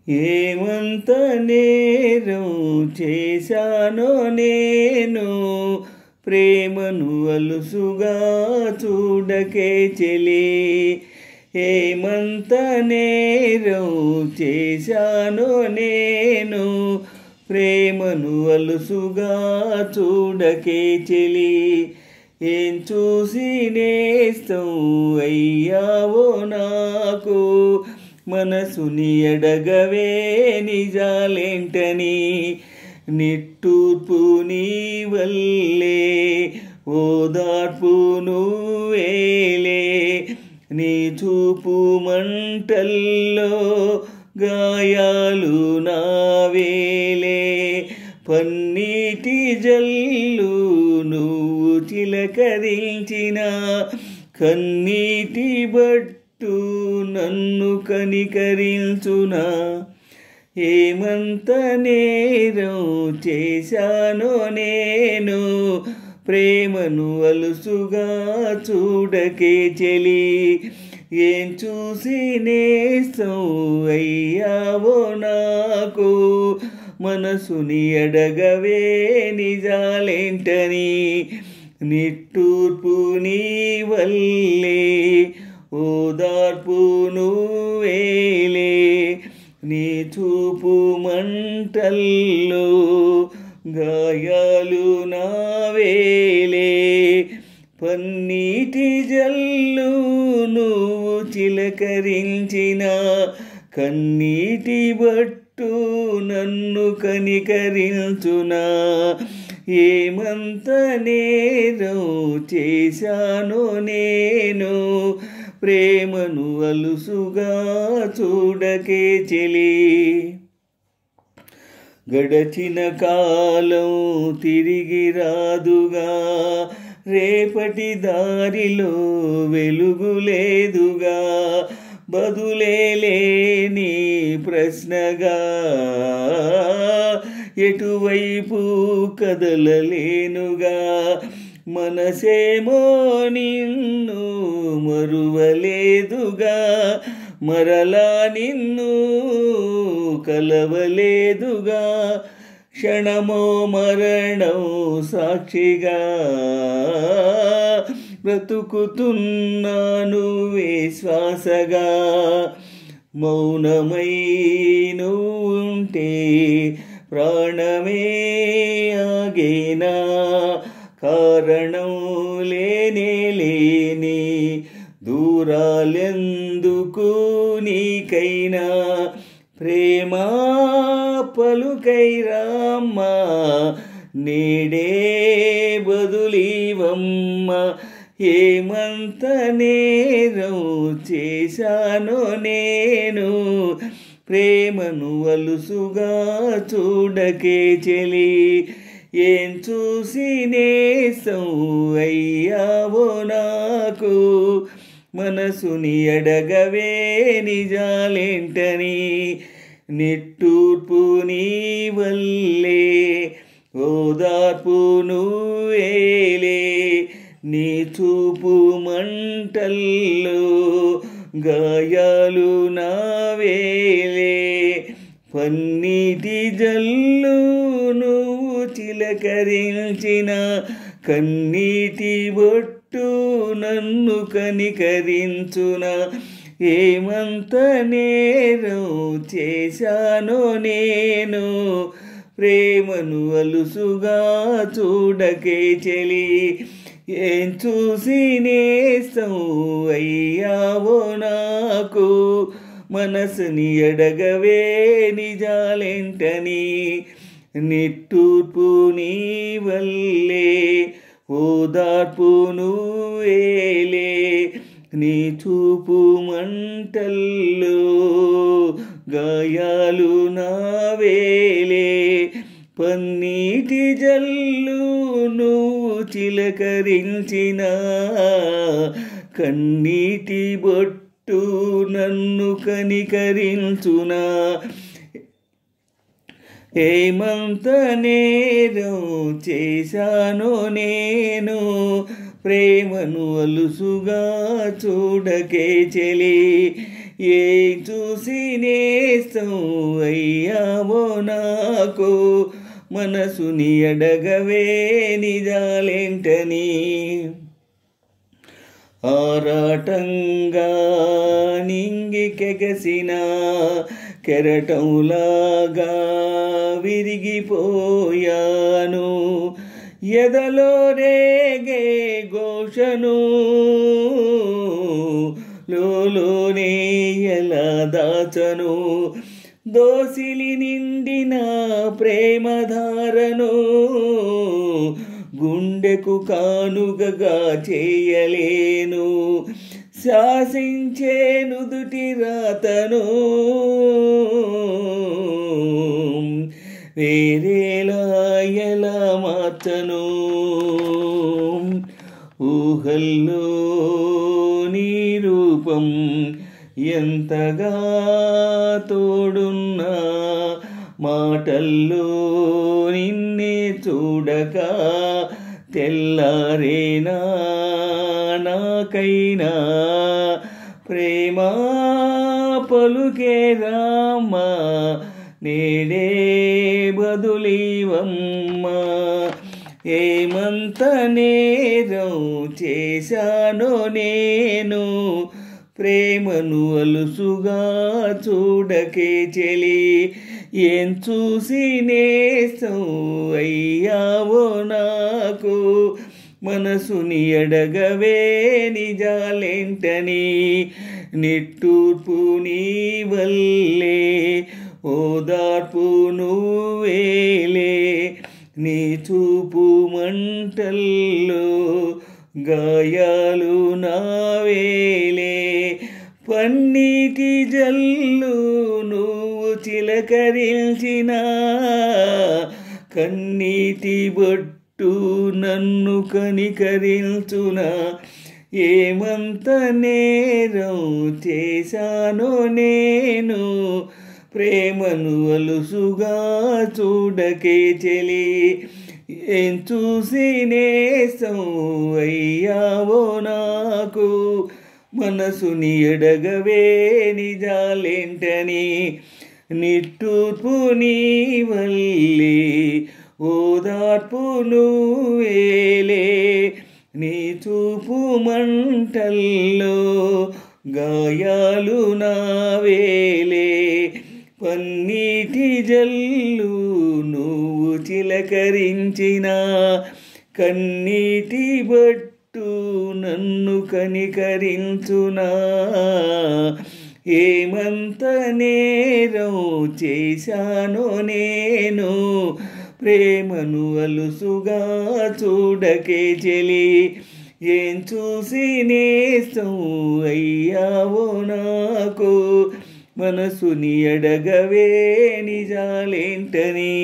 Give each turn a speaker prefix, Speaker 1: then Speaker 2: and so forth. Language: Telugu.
Speaker 1: ఏమంత నేరం చేశానో నేను, ప్రేమను అలుసుగా చూడకే చెలి. ఏమంత నేరం చేశానో నేను, ప్రేమను అలుసుగా చూడకే చెలి. ఏం చూసి నేస్తం అయ్యావో నాకు, మనసుని ఎడగవే నిజాలేంటని. నిట్టూర్పు నీ వల్లే, ఓదార్పు నువ్వేలే. నీ చూపు మంటల్లో గాయాలు నావేలే. పన్నీటి జల్లు నువ్వు చిలకరించిన, కన్నీటి బట్టు నన్ను కనికరించునా. ఏమంత నేరం చేశానో నేను, ప్రేమను అలుసుగా చూడకే చెలి. ఏం చూసి నేస్తం అయ్యావో నాకు, మనసుని అడగవే నిజాలేంటని. నిట్టూర్పు నీ వల్లే, ఓదార్పు నువ్వేలే. నీ చూపు మంటల్లో గాయాలు నావేలే. పన్నీటి జల్లు నువ్వు చిలకరించిన, కన్నీటి బట్టు నన్ను కనికరించునా. ఏమంత నేరం చేశానో నేను, ప్రేమను అలుసుగా చూడకే చెలి. గడచిన కాలం తిరిగి రాదుగా, రేపటి దారిలో వెలుగు లేదుగా. బదులే లేని ప్రశ్నగా, ఎటువైపు కదలలేనుగా. మనసేమో నిన్ను మరువలేదుగా, మరలా నిన్ను కలవలేదుగా. క్షణమో మరణం సాక్షిగా బ్రతుకుతున్నాను శ్వాసగా. మౌనమై నువ్వుంటే ప్రాణమే ఆగేనా. కారణం లేనే లేని దూరాలెందుకు నీకైనా. ప్రేమా పలుకై రామ్మా, నేడే బదులీవమ్మ. ఏమంత నేరం చేశానో నేను, ప్రేమను అలుసుగా చూడకే చెలి. ఏం చూసి నేసం అయ్యావో నాకు, మనసుని అడగవే నిజాలేంటని. నిట్టూర్పు నీ వల్లే, ఓదార్పు నువ్వేలే. నీ చూపు మంటల్లో గాయాలు నావేలే. పన్నీటి జల్లు నువ్వు చిలకరించిన, కన్నీటి బొట్టు నన్ను కనికరించునా. ఏమంత నేరం చేశానో నేను, ప్రేమను అలుసుగా చూడకే చెలి. ఏం చూసి నేస్తం అయ్యావో నాకు, మనసుని అడగవే నిజాలేంటని. నిట్టూర్పు నీ వల్లే, ఓదార్పు నువ్వేలే. నీ చూపు మంటల్లో గాయాలు నావేలే. పన్నీటి జల్లు నువ్వు చిలకరించిన, కన్నీటి బొట్టు నన్ను కనికరించునా. ఏమంత నేరం చేశానో నేను, ప్రేమను అలుసుగా చూడకే చెలి ఏ చూసి నేస్తం అయ్యావో నాకు మనసుని అడగవే నిజాలేంటని ఆరాటంగా నింగికెగసిన కెరటంలాగా విరిగిపోయాను ఎదలో రేగే ఘోషను లోలోనే ఎలా దాచను దోసిలి నిండిన ప్రేమధారను గుండెకు కానుగగా చేయలేను శాసించే నుదుటి రాతను వేరేలా ఎలా మార్చను ఊహల్లో నీ రూపం ఎంతగా తోడున్నా మాటల్లో నిన్నే చూడక తెల్లారేనా నాకైనా ప్రేమ పలుకే రామా నేడే బదులీవమ్మా ఏమంత నేరం చేశానో నేను ప్రేమను అలుసుగా చూడకే చెలి ఏం చూసి నేస్తం అయ్యావో నాకు మనసుని అడగవే నిజాలేంటని నిట్టూర్పు నీ వల్లే ఓదార్పు నువ్వేలే నీ చూపు మంటల్లో గాయాలు నావేలే పన్నీటి జల్లు నువ్వు చిలకరించిన కన్నీటి బొట్టు నన్ను కనికరించునా ఏమంత నేరం చేశానో నేను ప్రేమను అలుసుగా చూడకే చెలి ఏం చూసి నేస్తం అయ్యావో నాకు మనసుని ఎడగవే నిజాలేంటని నిట్టూర్పు నీ వల్లే ఓదార్పు నువ్వేలే నీ చూపు మంటల్లో గాయాలు నావేలే పన్నీటి జల్లు నువ్వు చిలకరించిన కన్నీటి బట్టు నన్ను కనికరించునా ఏమంత నేరం చేశానో నేను ప్రేమను అలుసుగా చూడకే చెలి ఏం చూసి నేస్తం అయ్యావో నాకు మనసుని అడగవే నిజాలేంటని